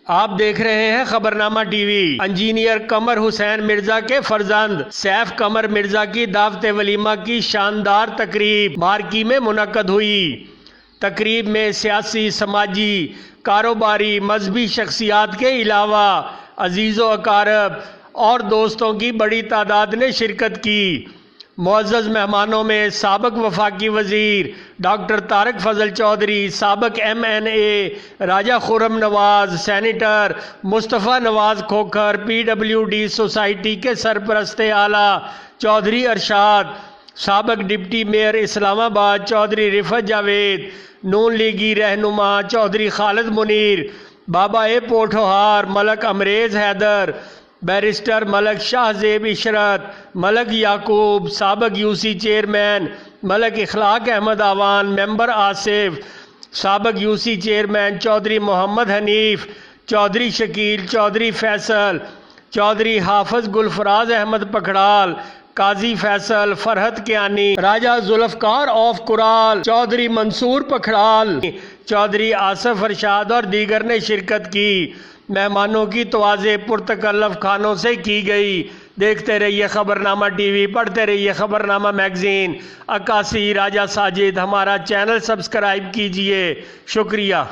आप देख रहे हैं खबरनामा टीवी। इंजीनियर कमर हुसैन मिर्जा के फरजंद सैफ कमर मिर्जा की दावत वलीमा की शानदार तकरीब मार्की में मुनक़द हुई। तकरीब में सियासी, समाजी, कारोबारी, मज़हबी शख्सियात के अलावा अजीज़वाकारब और दोस्तों की बड़ी तादाद ने शिरकत की। मुअज़्ज़ज़ मेहमानों में साबक वफाकी वजीर डॉक्टर तारक फजल चौधरी, साबक MNA Raja Khurram Nawaz, senator Mustafa Nawaz Khokhar, PWD society के सरपरस्त आला चौधरी अरशाद, साबक डिप्टी मेयर इस्लामाबाद चौधरी रिफत जावेद, नून लीगी रहनुमा चौधरी खालिद मुनीर, बाबा ए पोठोहार मलक अमरेज हैदर, बैरिस्टर मलक शाहजेब इशरत, मलक याकूब, साबक UC chairman Malik Ikhlaq Ahmed Awan, member Asif, साबक UC chairman Chaudhry Mohammad Hanif, Chaudhry Shakeel, Chaudhry Faisal, Chaudhry Hafiz Gulfaraz Ahmad पखड़ाल, Qazi Faisal, Farhat Kiani, Raja Zulfikar of Kural, Chaudhary Mansoor पखड़ाल, Chaudhary Asaf Arshad और दीगर ने शिरकत की। मेहमानों की तवाज़े पुरतकल्लफ खानों से की गई। देखते रहिए खबरनामा टीवी, पढ़ते रहिए खबरनामा मैगजीन। 81 राजा साजिद, हमारा चैनल सब्सक्राइब कीजिए। शुक्रिया।